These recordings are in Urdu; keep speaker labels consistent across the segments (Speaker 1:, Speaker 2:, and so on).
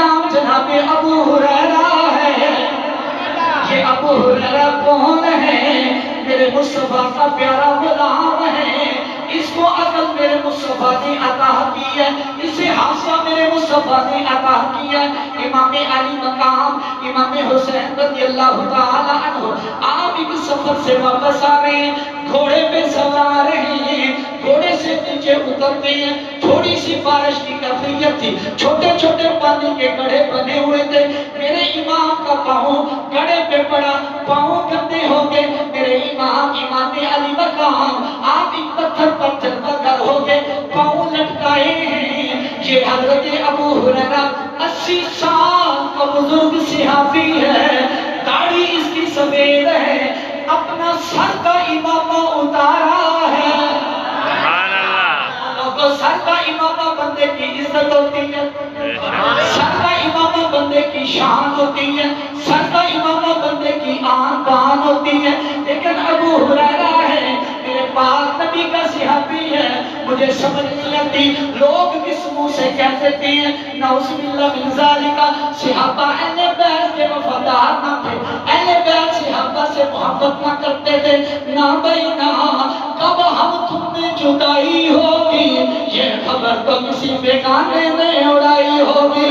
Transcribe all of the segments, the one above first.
Speaker 1: نام جناب ابو ہریرہ ہے۔ یہ ابو ہریرہ کون ہے؟ میرے مصطفیٰ کا پیارا غلام ہے۔ اس کو عقل میرے مصطفیٰ نے عطا کی ہے، اسے حاصلہ میرے مصطفیٰ نے عطا کی ہے۔ امام علی مقام امام حسین رضی اللہ تعالیٰ عنہ آپ ایک سفر سے واپس آ رہے ہیں، گھوڑے پہ سوار ہیں، گھوڑے سے نیچے اترتے ہیں، تھوڑی سی بارش کی کیفیت تھی، چھوٹے چھوٹے پانی کے گڑھے بنے ہوئے تھے، میرے امام کا پاؤں گڑھے پہ پڑا، پاؤں گندے ہو گئے، میرے امام علی مقام آپ ایک پتھر پر چل کر ہو گئے، پاؤں لٹکائے ہیں۔ یہ حضرت ابو ہریرہ 80 سال کا بزرگ صحابی ہے، داڑھی اس کی سفید ہے، اپنا سر کا امامہ اتارا ہے۔ لوگوں سر کا امامہ بندے کی عزت ہوتی ہے، سر کا امامہ بندے کی شان ہوتی ہے، سر کا امامہ بندے کی آن بان ہوتی ہے، لیکن ابو ہریرہ ہے، میرے پاک نبی کا صحابی ہے، مجھے سمجھ نہیں آتی لوگ کس منہ سے کہہ دیتے ہیں نعوذ باللہ من ذالک، صحابہ اہل بیت کے وفادار نہ تھے، اہل بیت صحابہ سے محبت نہ کرتے تھے، نہ بھائی نہ، کب ہم تم میں جدائی ہوگی یہ خبر تو کسی بیگانے نے اڑائی ہوگی۔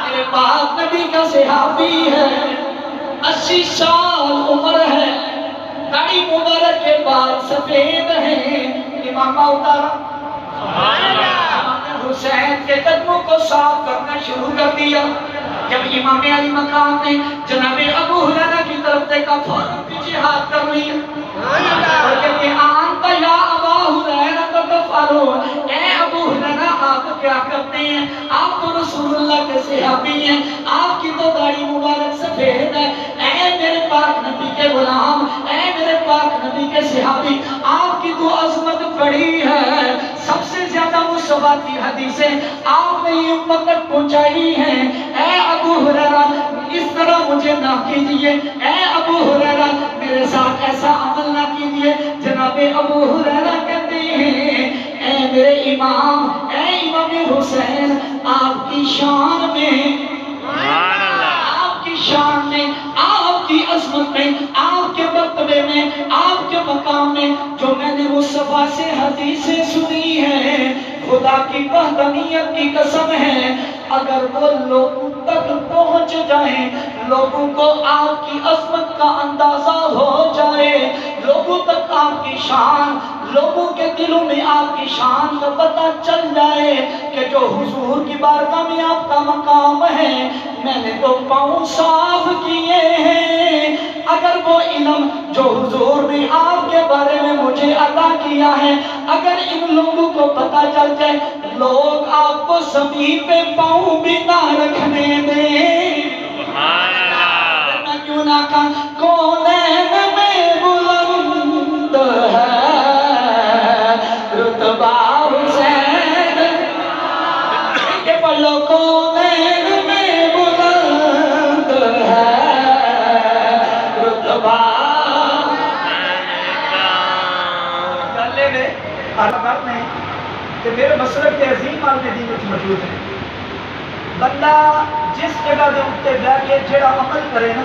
Speaker 1: میرے پاک نبی کا صحابی ہے، 80 سال عمر ہے، داڑھی مبارک کے بعد سفید ہے، امامہ اتارا، امام حسین کے قدموں کو صاف کرنا شروع کر دیا۔ جب امام علی مقام نے جناب ابو ہریرہ کی طرف دیکھا فوراً پیچھے ہاتھ کر لیا اور کہتے ہیں آنتا یا ابا ہریرہ تو تفعلون، اے ابو ہریرہ آپ کیا کرتے ہیں؟ آپ تو رسول اللہ کے صحابی ہیں، آپ کی تو داڑھی مبارک سفید ہے، اے میرے پاک نبی کے غلام، اے میرے پاک نبی کے صحابی، آپ کی تو عظمت بڑی ہے، سب سے زیادہ مصطفیٰ کی حدیثیں آپ نے یہ امت تک پہنچائی ہیں، اے ابو ہریرہ اس طرح مجھے نہ کیجئے، اے ابو ہریرہ میرے ساتھ ایسا عمل نہ کیجئے۔ جناب ابو ہریرہ کہتے ہیں اے میرے امام، اے امام حسین، آپ کی شان میں، آپ کی شان میں، آپ کی عظمت میں، آپ کے مرتبے میں، آپ کے مقام میں جو میں نے مصطفیٰ سے حدیثیں سنی ہیں، خدا کی وحدانیت کی قسم ہے، اگر وہ لوگوں تک پہنچ جائیں، لوگوں کو آپ کی عظمت کا اندازہ ہو جائے، لوگوں تک آپ کی شان، لوگوں کے دلوں میں آپ کی شان کا پتہ چل جائے کہ جو حضور کی بارگاہ میں آپ کا مقام ہے، میں نے تو پاؤں صاف کیے ہیں، اگر وہ علم جو حضور نے آپ کے بارے میں مجھے عطا کیا ہے، اگر ان لوگوں کو پتہ چل جائے، لوگ آپ کو زمین پہ پاؤں بھی نہ رکھنے دیں۔ میں کیوں نہ کہا کونین میں بلند ہے رتبہ حسین، کہ پڑھ لو کونین میں بلند ہے رتبہ گلے میں حرکت نہیں کہ میرے مسلک کے عظیم عالم دین وچ موجود ہے۔ بندہ جس جگہ دے اٹھتے بہ کے جڑا عمل کرے نا،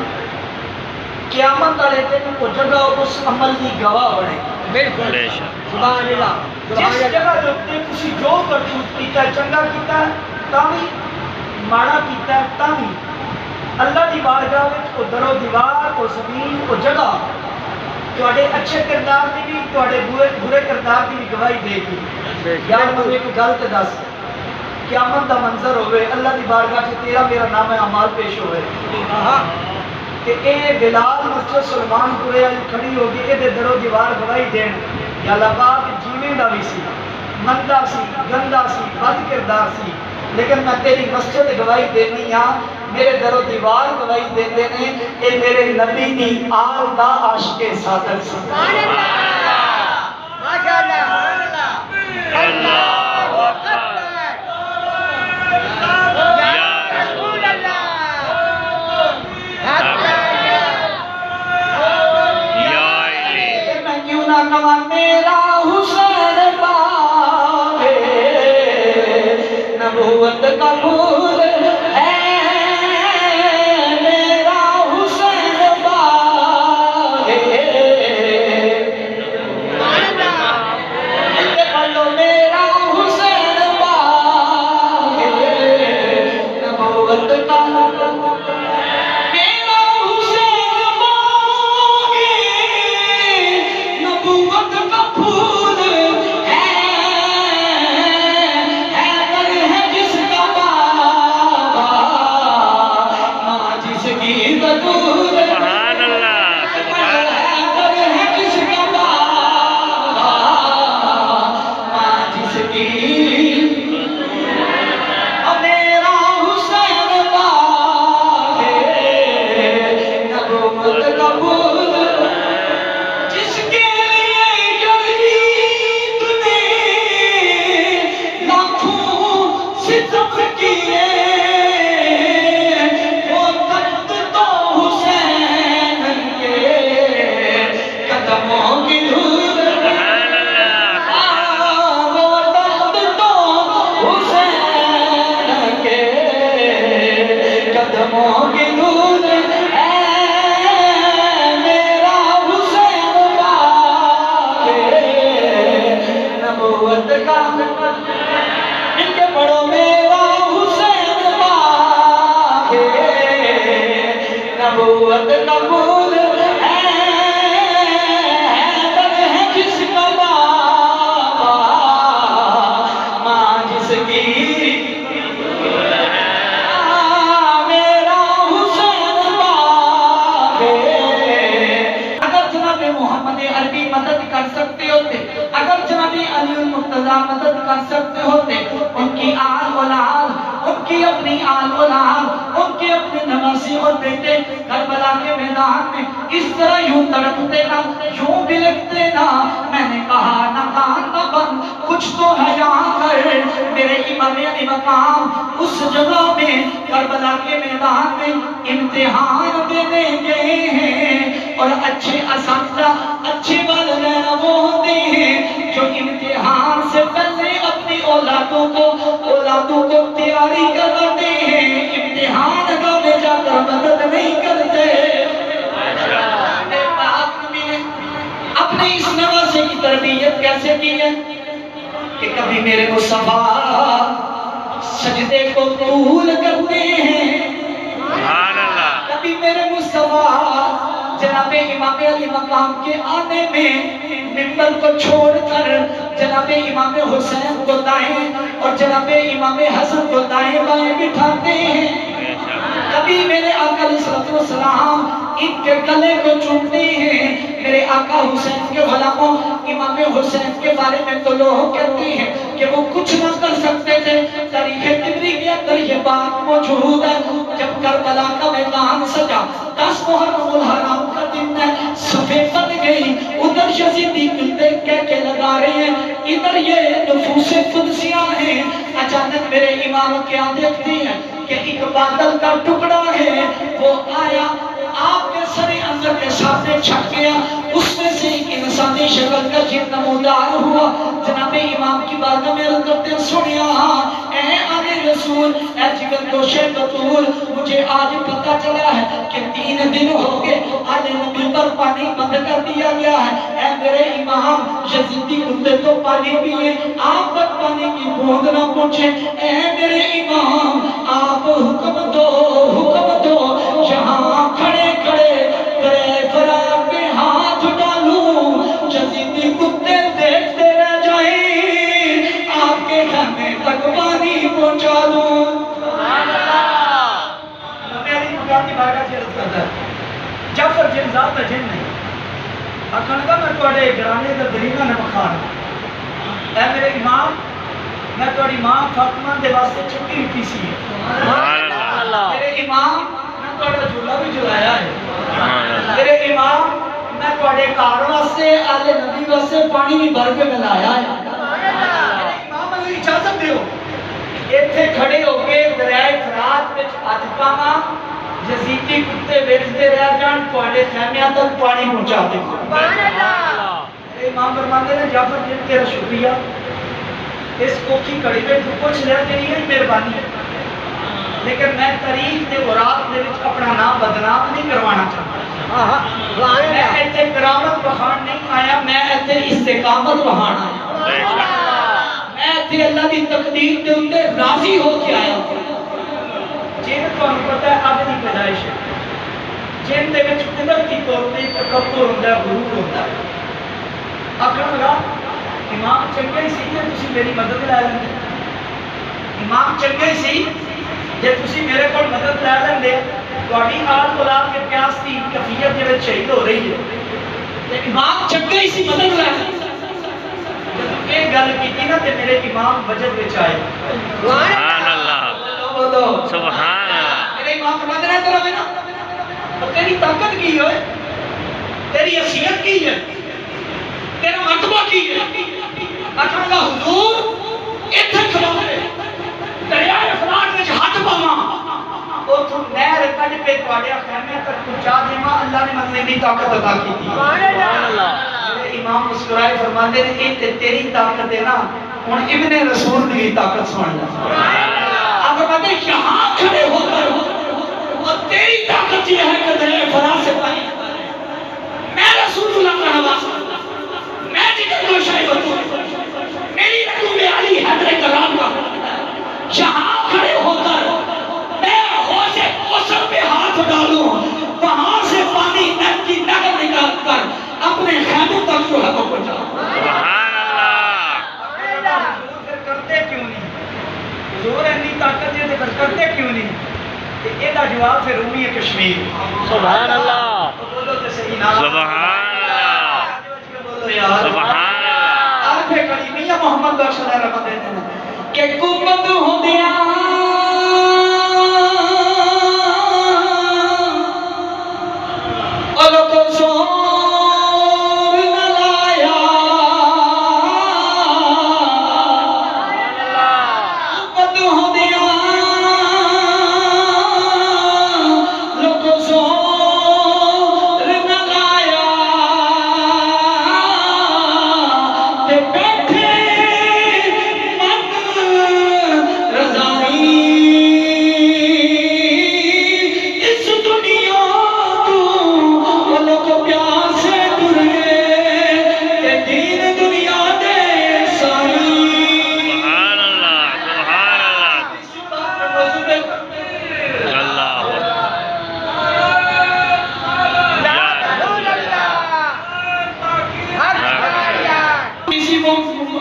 Speaker 1: قیامت والے دن وہ جگہ اس عمل کی گواہ بنے۔ بالکل سبحان اللہ۔ جس جگہ دے اٹھتے کسی جو کرتوت کیتا ہے، چنگا کیتا ہے تاوی، ماڑا کیتا ہے تاوی، اللہ دی بارگاہ وچ او در و دیوار، او زمین، او جگہ تواڈے اچھے کردار دی بھی، تواڈے برے کردار دی بھی گواہی دے گی۔ یار مجھے ایک گل تے دس، قیامت دا منظر ہوئے، اللہ دی بارگاہ سے تیرا میرا نام اعمال پیش ہوئے کہ اے بلال مسجد سلمان پورے والی کھڑی ہوگی، اے دے در و دیوار گواہی دین یا اللہ پاک جیویں دا بھی سی، مندا سی، گندا سی، بد کردار سی، لیکن میں تیری مسجد گواہی دینی ہاں، میرے در و دیوار گواہی دین دینے، اے میرے نبی دی آل دا عاشق صادق سی۔ ماشاءاللہ اللہ میرا حسین باغ نبوت کا پھول ستم کیے وہ درد تو حسین کے قدموں کی دھول وہ درد تو حسین کے قدموں کی دھول میرا حسین باغ نبوت کا ان کے پڑھو میرا حسین باغ نبوت کا پھول حیدر ہے جس کا بابا ماں جس کی میرا حسین باغ اگر جناب محمد عربی مدد کر سکتے ہوتے اگر جناب علی المرتضیٰ مدد کر سکتے ہوتے ان کی آل اولاد ان کی اپنی آل اولاد ان کے اپنے نواسی اور بیٹے کربلا کے میدان میں اس طرح یوں تڑپتے نا یوں بلکتے نا میں نے کہا نہ کان نہ بند کچھ تو ہے یہاں کر میرے امام علی مقام اس جگہ میں کربلا کے میدان میں امتحان دینے گئے ہیں اور اچھے اساتذہ اچھے والدین وہ ہوتے ہیں جو امتحان سے پہلے اپنی اولادوں کو تیاری کرتے ہیں امتحان گاہ میں جا کر مدد نہیں کرتے پاک نبی نے اپنے اس نواسے کی تربیت کیسے کی ہے کہ کبھی میرے مصطفیٰ سجدے کو طول کرتے ہیں کبھی میرے مصطفیٰ جناب امام علی مقام کے آنے میں ممبر کو چھوڑ کر جناب امام حسین کو دائیں اور جناب امام حسن کو دائیں بائیں بٹھاتے ہیں کبھی میرے آقا علیہ السلام ان کے گلے کو چومتے ہیں میرے آقا حسین کے غلاموں امام حسین کے بارے میں تو لوگ کہتے ہیں کہ وہ کچھ نہ کر سکتے تھے تاریخ طبری کے اندر یہ بات موجود ہے جب کربلا کا میدان سجا 10 محرم الحرام کا دن ہے صفے بن گئی ادھر یزیدی دیکھ کے لگا رہے ہیں ادھر یہ نفوس قدسیاں ہیں اچانک میرے امام کیا دیکھتی ہیں کہ ایک بادل کا ٹکڑا ہے وہ آیا آپ کے سر اندر کے ساتھ چھٹ گیا اس میں سے ایک انسانی شکل کا جن نمودار ہوا جناب امام کی بارگاہ میں عرض کرتے ہیں سنیا اے آل رسول اے جگر دوشے بطول مجھے آج پتہ چلا ہے کہ 3 دن ہو گئے آل نبی پر پانی بند کر دیا گیا ہے اے میرے امام یزیدی کتے تو پانی پیئے آپ تک پانی کی بوند نہ پہنچے اے میرے امام آپ حکم دو جہاں کھڑے کھڑے کرے فرا کے ہاتھ ڈالوں یزیدی کتے دیکھتے رہ جائیں آپ کے خیمے تک پانی پہنچا دوں میری مقام کی بارگاہ سے عرض کرتا ہے جعفر جن ذات جن نہیں اکھن کا میں توڑے گرانے کا درینا نہ مخان اے میرے امام میں توڑی ماں فاطمہ دے واسطے چھٹی رکھی سی ہے میرے امام میں توڑا جھولا بھی جھلایا ہے میرے امام میں توڑے کار واسطے آل نبی واسطے پانی بھی بھر کے ملایا ہے میرے امام مجھے اجازت دیو ایتھے کھڑے ہو کے دریائے فرات میں ہاتھ پانا یزیدی کتے بیٹھتے رہ جان توڑے خیمیاں تک پانی پہنچاتے میرے امام فرماتے ہیں جعفر جن تیرا شکریہ اس کوکی کڑی میں تو کچھ لے تیری ہے مہربانی لیکن میں تاریخ دے ورات دے وچ اپنا نام بدنام نہیں کروانا چاہتا میں ایتھے کرامت بخان نہیں آیا میں ایتھے استقامت بخان آیا میں ایتھے اللہ دی تقدیر دے اندے راضی ہو کے آیا جن کو ہم پتہ ہے اب دی پیدائش ہے جن دے وچ قدرتی طور تے تکبر ہوندا ہے غرور ہوندا ہے آخر لگا امام چنگے سی کہ تسی میری مدد لے لیں امام چنگے سی جے تسی میرے کو مدد لے لیں تواڈی آل اولاد کے پیاس دی کفیت دے وچ شہید ہو رہی ہے تے امام چنگے سی مدد لے لیں جب یہ گل کیتی نا تے میرے امام وجد وچ آئے سبحان اللہ سبحان اللہ میرے امام فرماتے ہیں تیرا مینا تیری طاقت کی ہے تیری حیثیت کی ہے تیرا مرتبہ کی ہے اکھڑا حضور اتھے کھڑا ہے دریا اتنی طاقت عطا کی تھی. امام مسکرائے فرماتے ہیں یہ تے تیری طاقت ہے نا ہن ابن رسول کی طاقت سن لے. آپ فرماتے ہیں یہاں کھڑے ہو کر اور تیری طاقت یہ ہے کہ دریا فرات سے پانی میں رسول اللہ کا نواز میں جگر کو شاہد ہوں میری رقم علی حیدر کرام کا یہاں کھڑے ہو کر میں حوض کوثر پہ ہاتھ ڈالوں وہاں سے پانی نہر کی نہر نکال کر اپنے خیموں تک جو ہے وہ پہنچاؤں.
Speaker 2: سبحان اللہ.
Speaker 1: پھر کرتے کیوں نہیں؟ حضور اتنی طاقت ہے تو کرتے کیوں نہیں؟ یہ جواب پھر رومی کشمیر.
Speaker 2: سبحان اللہ.
Speaker 1: بولو تو صحیح نام.
Speaker 2: سبحان اللہ. سبحان اللہ.
Speaker 1: آپ پہ کریمیہ محمد بخش اللہ رحمت دیتے ہیں کہ قوت ہو دیا اور کو زور نہ لایا قوت ہو دیا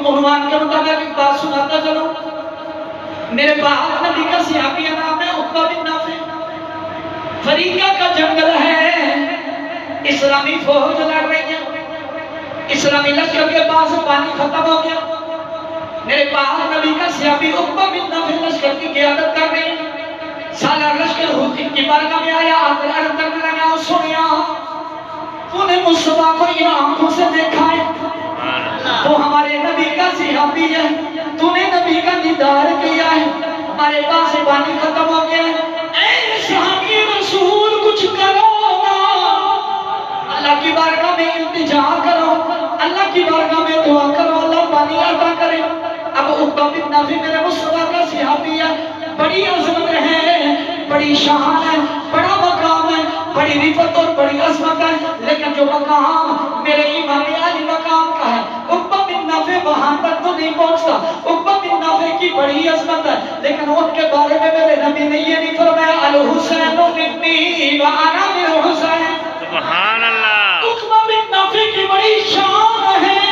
Speaker 1: عنوان کے مطابق ایک بات سناتا چلو. میرے باپ نبی کا صحابی نام ہے عقبہ بن نافع. فریقہ کا جنگل ہے اسلامی فوج لڑ رہی ہے اسلامی لشکر کے پاس پانی ختم ہو گیا. میرے باپ نبی کا صحابی عقبہ بن نافع لشکر کی قیادت کر رہے ہیں. سالار لشکر ان کی بارگاہ میں آیا آ کر عرض کرنے لگا سنیا تو نے مصطفیٰ کو یہ آنکھوں سے دیکھا ہے وہ ہمارے نبی کا صحابی ہے تو نے نبی کا دیدار کیا ہے ہمارے پاس پانی ختم ہو گیا ہے اے صحابی رسول کچھ کرو اللہ کی بارگاہ میں التجا کرو اللہ کی بارگاہ میں دعا کرو اللہ پانی عطا کرے. اب عقبہ بن نافع میرے مصطفیٰ کا صحابی ہے بڑی عظمت ہے بڑی شان ہے بڑا مقام ہے بڑی رفت اور بڑی عظمت ہے لیکن جو مقام میرے امام علی مقام کا ہے عقبہ بن نافع وہاں تک تو نہیں پہنچتا. عقبہ بن نافع کی بڑی عظمت ہے لیکن ان کے بارے میں میرے نبی نے یہ نہیں فرمایا الحسین منی وانا من حسین.
Speaker 2: سبحان اللہ.
Speaker 1: عقبہ بن نافع کی بڑی شان ہے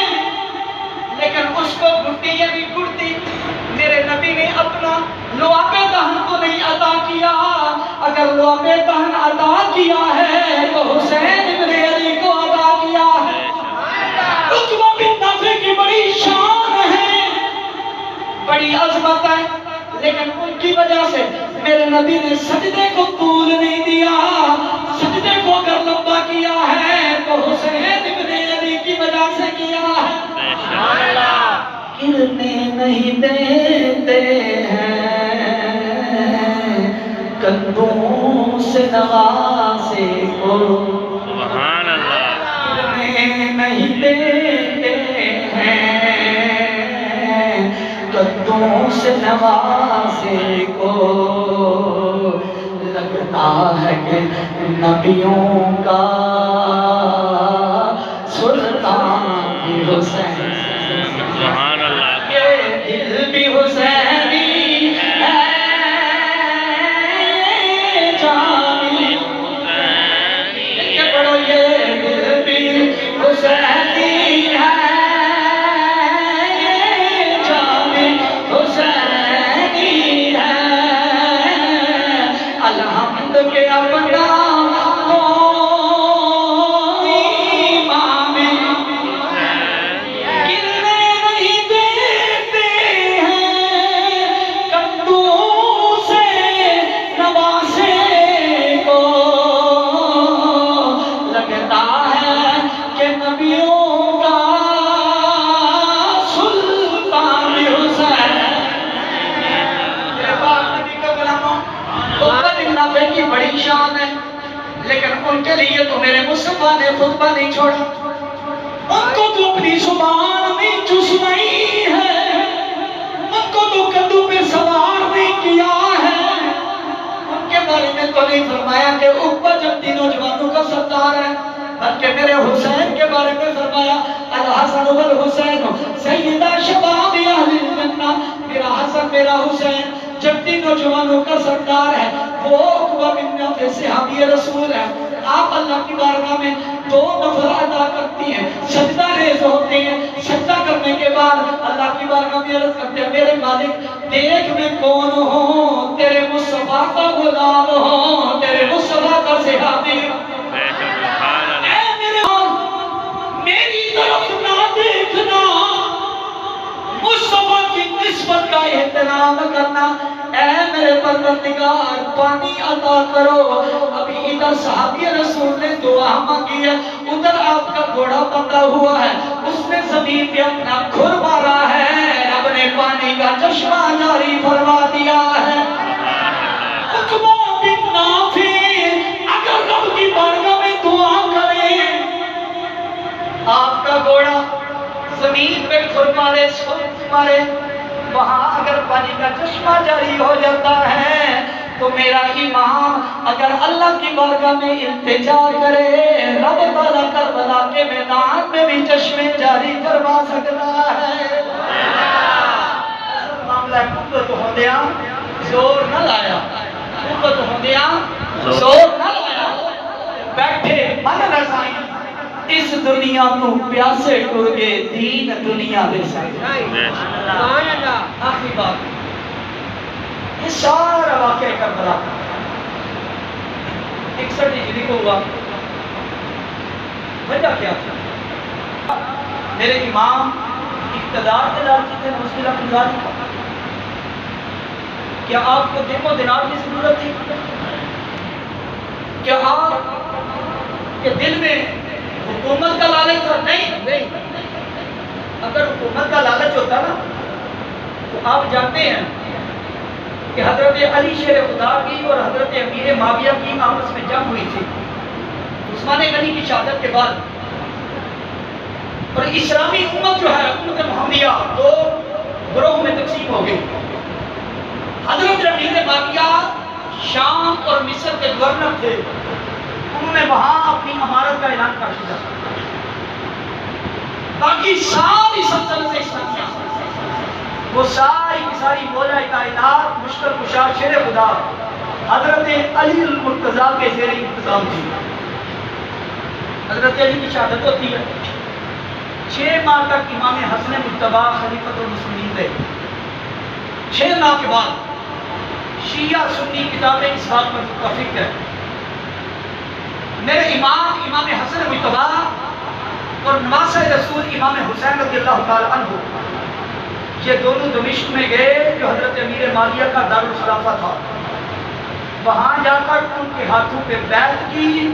Speaker 1: لیکن اس کو گھٹی یا نہیں گھٹتی میرے نبی نے اپنا لعاب دہن کو نہیں عطا کیا. اگر لعاب دہن عطا کیا ہے تو حسین ابن علی کو عطا کیا ہے. عقبہ بن نافع کی بڑی شان ہے بڑی عظمت ہے لیکن ان کی وجہ سے میرے نبی نے سجدے کو طول نہیں دیا. سجدے کو اگر لمبا کیا ہے تو حسین ابن علی کی وجہ سے کیا ہے. گرنے نہیں دیتے ہیں کندھوں سے نوازے کو
Speaker 2: سبحان اللہ.
Speaker 1: گرنے نہیں دیتے ہیں کندھوں سے نوازے کو. لگتا ہے کہ نبیوں کا سلطان بھی حسین.
Speaker 2: سبحان اللہ.
Speaker 1: یہ دل بھی حسینی ہے جان بھی حسینی ہے بڑو یہ دل بھی حسینی ہے جان بھی حسینی ہے. الحمد کے اپنا لیکن ان کے لیے تو میرے مصطفیٰ نے خطبہ نہیں چھوڑا، ان کو تو اپنی زبان میں چسمائی ہے، ان کو تو کندھوں پہ سوار نہیں کیا ہے، ان کے بارے میں تو نہیں فرمایا کہ عقبہ جب نوجوانوں کا سردار ہے، بلکہ میرے حسین کے بارے میں فرمایا الحسن والحسین سیدہ شباب اہل الجنہ، میرا حسن میرا حسین جب نوجوانوں کا سردار ہے، وہ عقبہ بن نافع صحابی رسول ہے۔ آپ اللہ کی بارگاہ میں 2 نفل ادا کرتی ہیں، سجدہ ریز ہوتے ہیں، سجدہ کرنے کے بعد اللہ کی بارگاہ میں عرض کرتے ہیں میرے مالک دیکھ میں کون ہوں، تیرے مصطفیٰ کا غلام ہوں، تیرے مصطفیٰ کا صحابی، اے میرے میری طرف نہ دیکھنا، مصطفیٰ کی نسبت کا احترام کرنا، اے میرے پروردگار پانی عطا کرو۔ ابھی ادھر صحابی رسول نے دعا مانگی ہے، ادھر آپ کا گھوڑا بندھا ہوا ہے، اس نے زمین پہ اپنا کھر مارا ہے، رب نے پانی کا چشمہ جاری فرما دیا ہے۔ عقبہ بن نافع اگر رب کی بارگاہ میں دعا کریں، آپ کا گھوڑا زمین پہ کھر مارے، سوچ مارے، وہاں اگر پانی کا چشمہ جاری ہو جاتا ہے تو میرا امام اگر اللہ کی بارگاہ میں التجا کرے، رب تعالیٰ کربلا کے میدان میں بھی چشمے جاری کروا سکتا ہے۔ معاملہ قوت ہوندیا زور نہ لایا، قوت ہوندیا زور نہ لایا، بیٹھے من رضائی اس دنیا تو پیاسے ٹر گئے دین دنیا دے سائے۔ آخری بات یہ سارا واقعہ کربلا 61 ہجری کو ہوا، وجہ کیا تھا؟ میرے امام اقتدار کے لالچی تھے، مشکل اقتدار تھا، کیا آپ کو دن و دینار کی ضرورت تھی؟ کیا آپ کے دل میں حکومت کا لالچ تھا؟ نہیں، اگر حکومت کا لالچ ہوتا نا تو آپ جانتے ہیں کہ حضرت علی شیر خدا کی اور حضرت امیر معاویہ کی آپس میں جنگ ہوئی تھی عثمان غنی کی شہادت کے بعد، اور اسلامی امت جو ہے امت محمدیہ 2 گروہ میں تقسیم ہو گئی۔ حضرت امیر معاویہ شام اور مصر کے گورنر تھے، انہوں نے وہاں اپنی امارت کا اعلان کر دیا، باقی ساری سلطنت اسلامیہ وہ ساری کی ساری مولا کائنات مشکل کشا شیر خدا حضرت علی المرتضیٰ کے زیر انتظام تھی۔ حضرت علی کی شہادت ہوتی ہے، 6 ماہ تک امام حسن مجتبی خلیفۃ المسلمین تھے۔ 6 ماہ کے بعد شیعہ سنی کتابیں اس بات پر متفق ہے، میرے امام حسن مجتبی اور نواسہ رسول امام حسین رضی اللہ تعالی عنہ یہ دونوں دمشق میں گئے جو حضرت امیر معاویہ کا دارالخلافہ تھا، وہاں جا کر ان کے ہاتھوں پہ بیعت کی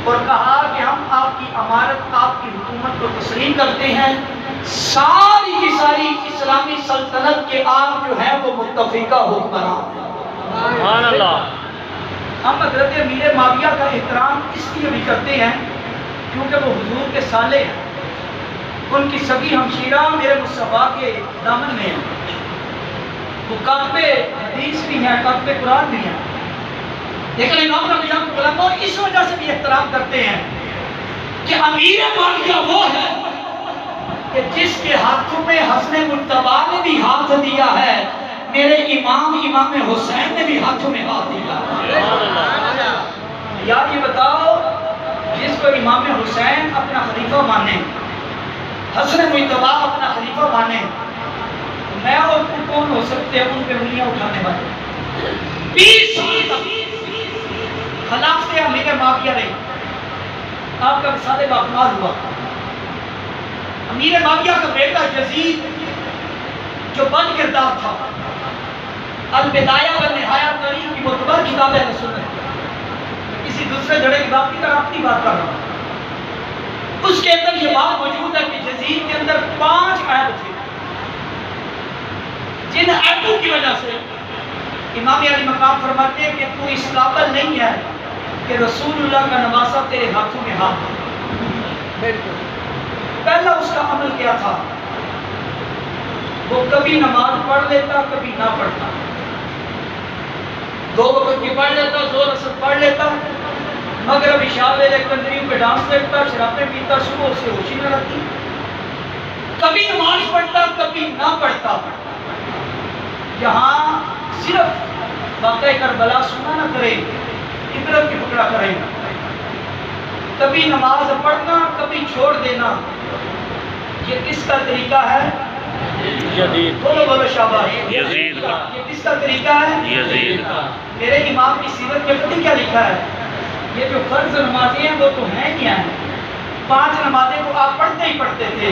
Speaker 1: اور کہا کہ ہم آپ کی امارت آپ کی حکومت کو تسلیم کرتے ہیں، ساری کی ساری اسلامی سلطنت کے آپ جو ہیں وہ متفقہ حکمران ہیں۔
Speaker 2: سبحان اللہ۔
Speaker 1: ہم حضرت امیر معاویہ کا احترام اس لیے بھی کرتے ہیں کیونکہ وہ حضور کے سالے ہیں، ان کی سبھی ہمشیرہ میرے مصطفیٰ کے دامن میں ہیں، وہ کاتب حدیث بھی ہیں، کاتب قرآن بھی ہیں، لیکن امام معاویہ کو علماء اس وجہ سے بھی احترام کرتے ہیں کہ امیر معاویہ وہ ہے کہ جس کے ہاتھوں میں حسن مجتبی نے بھی ہاتھ دیا ہے، میرے امام حسین نے بھی ہاتھوں میں ہاتھ دیا ہے۔ یار یہ بتاؤ جس کو امام حسین اپنا خلیفہ مانے، حسن مجتبی اپنا خلیفہ مانے، میں اور تو کون ہو سکتے ہیں ان پہ انگلیاں اٹھانے والے؟ 20 سال تک خلافت امیر معاویہ رہی، آپ کا وصال باقمال ہوا، امیر معاویہ کا بیٹا یزید جو بد کردار تھا، البدایہ والنہایہ تاریخ کی معتبر کتاب ہے رسول اللہ، کسی دوسرے جڑے کی بات کی طرح اپنی بات کر رہا ہوں، اس کے اندر یہ بات موجود ہے کہ یزید کے اندر 5 عیب تھے، جن عیبوں کی وجہ سے امام علی مقام فرماتے ہیں کہ تو اس قابل نہیں ہے کہ رسول اللہ کا نواسا تیرے ہاتھوں میں ہاتھ ہے۔ پہلا اس کا عمل کیا تھا؟ وہ کبھی نماز پڑھ لیتا، کبھی نہ پڑھتا، 2 وقت کی پڑھ لیتا، زور اثر پڑھ لیتا، مغرب عشاء ویلے کنجریوں پہ ڈانس دیکھتا، شرابیں پیتا، صبح سے ہوش ہی نہ رہتی، کبھی نماز پڑھتا کبھی نہ پڑھتا۔ یہاں صرف واقعہ کربلا سنا نہ کرے، عبرت کی پکڑا کرے، کبھی نماز پڑھنا کبھی چھوڑ دینا، یہ کس کا طریقہ ہے؟
Speaker 2: یزید
Speaker 1: بولو بولو شاباش،
Speaker 2: یزید کا،
Speaker 1: یہ کس کا طریقہ ہے؟
Speaker 2: یزید کا۔
Speaker 1: میرے امام کی سیرت میں پتہ کیا لکھا ہے؟ یہ جو فرض نمازیں ہیں وہ تو ہیں کیا ہیں، 5 نمازیں تو آپ پڑھتے ہی پڑھتے تھے،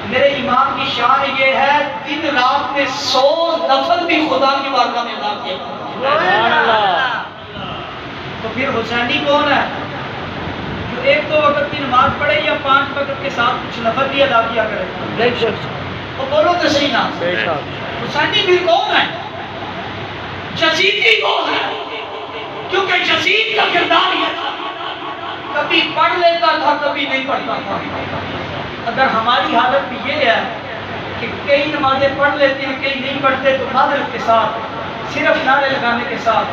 Speaker 1: میرے امام کی شان یہ ہے دن رات میں 100 نفل بھی خدا کی بارگاہ میں ادا کیا۔
Speaker 2: سبحان اللہ۔
Speaker 1: تو پھر حسینی کون ہے جو 1-2 وقت کی نماز پڑھے یا 5 وقت کے ساتھ کچھ نفل بھی ادا کیا کرے؟ تو بولو تو صحیح نا، حسینی پھر کون ہے؟ یزیدی کون ہے؟ کیونکہ یزید کا کردار یہ تھا، کبھی پڑھ لیتا تھا کبھی نہیں پڑھتا تھا۔ اگر ہماری حالت بھی یہ ہے کہ کئی نمازیں پڑھ لیتے ہیں کئی نہیں پڑھتے، تو معذرت کے ساتھ، صرف نعرے لگانے کے ساتھ،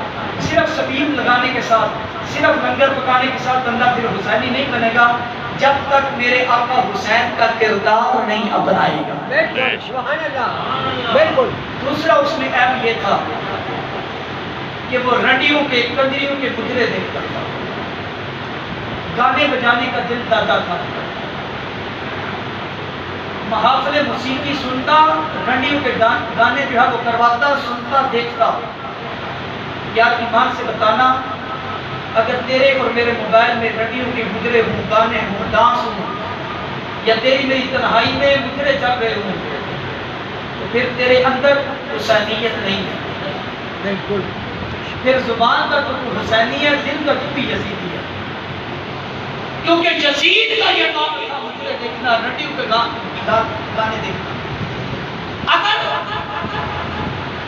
Speaker 1: صرف سبیل لگانے کے ساتھ، صرف لنگر پکانے کے ساتھ بندہ پھر حسینی نہیں بنے گا جب تک میرے آقا حسین کا کردار نہیں اپنائے گا۔ بالکل۔ دوسرا اس میں عیب یہ تھا کہ وہ رنڈیوں کے کنجریوں کے مجرے دیکھتا تھا، گانے بجانے کا دل دادا تھا، محافل موسیقی سنتا، رنڈیوں کے گانے جو ہے وہ کرواتا، سنتا، دیکھتا۔ یار ایمان سے بتانا، اگر تیرے اور میرے موبائل میں رنڈیوں کے مجرے ہوں، گانے ہوں، ڈانس ہوں، یا تیری میری تنہائی میں مجرے چل رہے ہوں، تو پھر تیرے اندر حسینیت نہیں ہے۔ بالکل۔ پھر زبان کا تو حسینی ہے، دل کا تو بھی یزیدی ہے، کیونکہ یزید کا یہ کام تھا مجرے دیکھنا، رنڈیوں کے گانے دیکھنا۔ اگر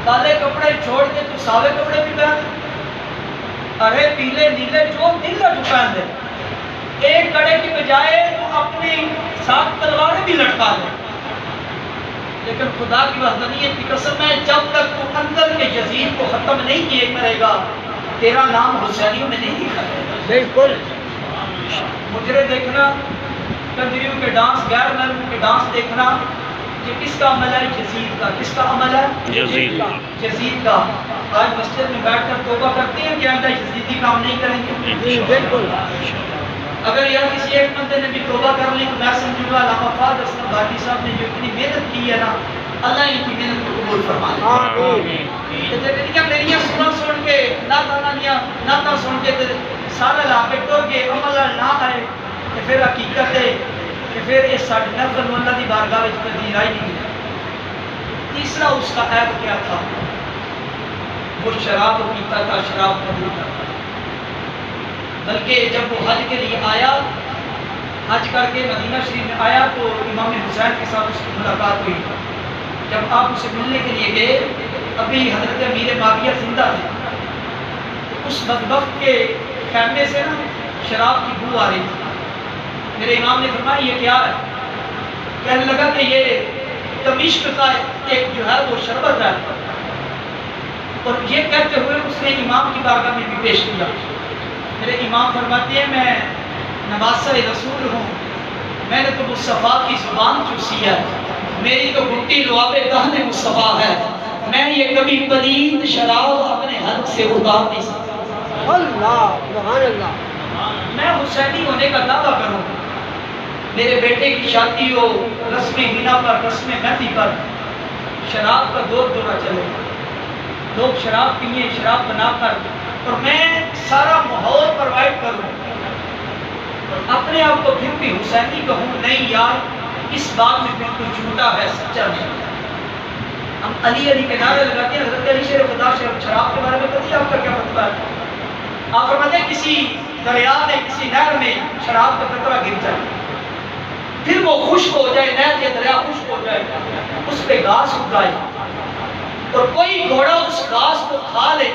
Speaker 1: کالے کپڑے چھوڑ کے تو سالے کپڑے بھی پہن، ارے پیلے نیلے جو دل کا پہن دے، ایک کڑے کی بجائے تو اپنی ساتھ تلواریں بھی لٹکا دے، لیکن خدا کی وحدانیت کی قسم ہے جب تک تو اندر کے یزید کو ختم نہیں کیے کرے گا تیرا نام حسینیوں میں نہیں لکھا جائے گا۔ بالکل۔ مجرے دیکھنا، کنجریوں کے ڈانس، غیر محرموں کے ڈانس دیکھنا، یہ کس کا عمل ہے؟ یزید کا۔ کس کا عمل ہے؟
Speaker 2: یزید کا۔
Speaker 1: یزید کا۔ آج مسجد میں بیٹھ کر توبہ کرتے ہیں کہ آئندہ یزیدی کام نہیں کریں گے؟ بالکل۔ اگر یار کسی ایک بندے نے بھی توبہ کر لی تو میں سمجھوں گا علامہ فاضل حسن بھاٹی صاحب نے جو اتنی محنت کی ہے نا، اللہ ان کی محنت کو قبول فرمائے۔ آمین۔ کیا میری سن کے نعتاں سن کے سارا علاقے ٹر کے عمل نہ آئے تو پھر حقیقت ہے کہ پھر اس ساڑھے نفر اللہ دی بارگاہ میں پذیرائی رائی نہیں ہے۔ تیسرا اس کا عیب کیا تھا؟ وہ شراب پیتا تھا، شراب قبول کرتا تھا، بلکہ جب وہ حج کے لیے آیا، حج کر کے مدینہ شریف میں آیا تو امام حسین کے ساتھ اس کی ملاقات ہوئی۔ جب آپ اسے ملنے کے لیے گئے، ابھی حضرت امیر معاویہ زندہ تھے، تو اس بدبخت کے خیمے سے نا شراب کی بو آ رہی تھی۔ میرے امام نے فرمایا یہ کیا ہے؟ کہنے لگا کہ یہ تمشق کا ایک جو ہے وہ شربت ہے، اور یہ کہتے ہوئے اس نے امام کی بارگاہ میں بھی پیش کیا۔ میرے امام فرماتے ہیں میں نواسہ رسول ہوں، میں نے تو مصطفیٰ کی زبان چوسی ہے، میری تو گھٹی لعاب دہن مصطفیٰ ہے، میں یہ کبھی پلید شراب اپنے حد سے اتار نہیں سکتا۔ اللہ سبحان اللہ۔ میں حسینی ہونے کا دعویٰ کروں، میرے بیٹے کی شادی ہو، رسم حنا پر، رسم مہندی پر شراب کا دور دورہ چلے، لوگ شراب پیئیں، شراب بنا کر، اور میں سارا ماحول پرووائڈ کروں، اور اپنے آپ کو پھر بھی حسینی کہوں؟ نہیں یار، اس بات میں پھر تو جھوٹا ہے، سچا نہیں۔ ہم علی علی کے نعرے لگاتے ہیں، حضرت علی شیر خدا شراب کے بارے میں پتہ ہے آپ کا کیا فتویٰ ہے؟ آپ فرماتے ہیں کسی دریا میں، کسی نہر میں شراب کا قطرہ گر جائے، پھر وہ خشک ہو جائے، نہر یا دریا خشک ہو جائے، اس پہ گھاس اگائے، اور کوئی گھوڑا اس گھاس کو کھا لے،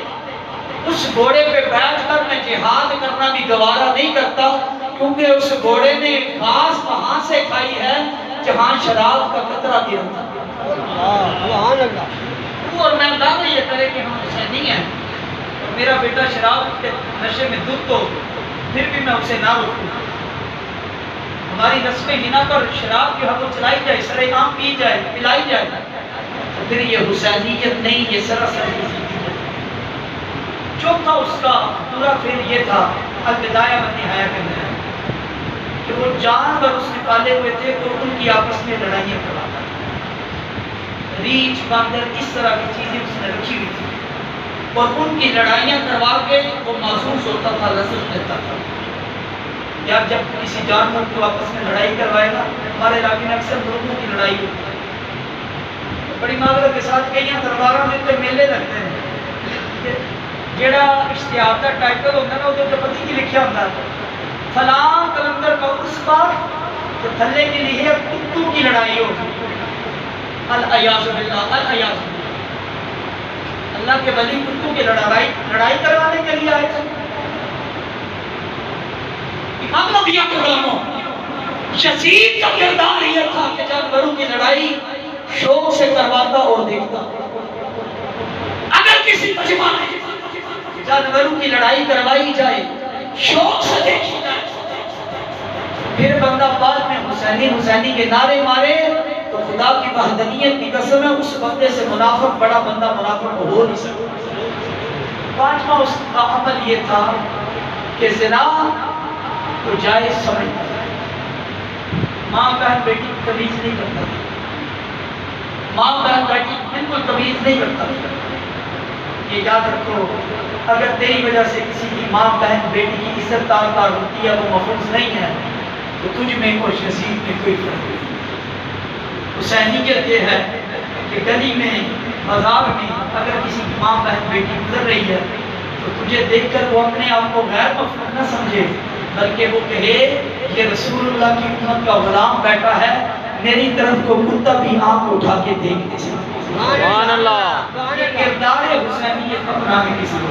Speaker 1: اس گھوڑے پہ بیٹھ کر میں جہاد کرنا بھی گوارا نہیں کرتا، کیونکہ اس گھوڑے نے گھاس وہاں سے کھائی ہے جہاں شراب کا قطرہ گرا تھا۔ اور میں اندازہ یہ کرے کہ ہم حسینی ہیں، میرا بیٹا شراب کے نشے میں دھت ہو، پھر بھی میں اسے نہ روکوں۔ ہماری رسم ہنا پر شراب کی حد چلائی جائے، سر عام پی جائے، پلائی جائے، تو پھر یہ حسینیت نہیں، یہ سراسر حسینیت۔ چوتھا اس کا پورا پھر یہ تھا البدایہ و النہایہ کے اندر کہ وہ جانور اس نے پالے ہوئے تھے اور ان کی آپس میں لڑائیاں کرواتا تھا، ریچھ باندر اس طرح کی چیزیں اس نے رکھی ہوئی تھی، اور ان کی لڑائیاں کروا کے وہ محسوس ہوتا تھا، لذت لیتا تھا۔ یا جب کسی جانور کو آپس میں لڑائی کروائے گا، ہمارے علاقے میں اکثر لوگوں کی لڑائی ہوتی ہے، بڑی معذرت کے ساتھ کئی درباروں میں تو میلے لگتے ہیں، جیڑا اشتہار کا ٹائٹل ہوتا ہے نا، وہ پتہ کی لکھیا ہوتا ہے فلاں کلندر کا اس بار تو تھلے کے لیے کتوں کی لڑائی ہوگی، العیاذ باللہ، العیاذ باللہ۔ اللہ کے ولی کتوں کی لڑائی کروانے کے لیے آئے تھے۔ امام انبیاء کے غلاموں، یزید کا کردار یہ تھا کہ جانوروں کی لڑائی شوق سے کرواتا اور دیکھتا۔ اگر کسی مجمع میں جانوروں کی لڑائی کروائی جائے، شوق سے دیکھی جائے، پھر بندہ بعد میں حسینی حسینی کے نعرے مارے تو خدا کی وحدانیت کی قسم ہے اس بندے سے منافق بڑا بندہ منافق ہو نہیں سکتا۔ پانچواں اس کا عمل یہ تھا کہ زنا کو جائز سمجھتا تھا، ماں بہن بیٹی کی تمیز نہیں کرتا تھا، ماں بہن بیٹی بالکل تمیز نہیں کرتا تھا۔ یہ یاد رکھو، اگر تیری وجہ سے کسی کی ماں بہن بیٹی کی عزت تار ہوتی ہے، وہ محفوظ نہیں ہے، تو تجھ میں خوش نصیب میں کوئی فرق نہیں۔ حسینیت یہ ہے کہ گلی میں بازار میں اگر کسی کی ماں بہن بیٹی گزر رہی ہے تو تجھے دیکھ کر وہ اپنے آپ کو غیر مفہوم نہ سمجھے، بلکہ وہ کہے یہ رسول اللہ کی امت کا غلام بیٹا ہے، میری طرف کو کتا بھی آنکھ اٹھا کے دیکھنے سے۔
Speaker 2: سبحان اللہ۔
Speaker 1: یہ کردار حسینیت اپنا ہے کسی کو۔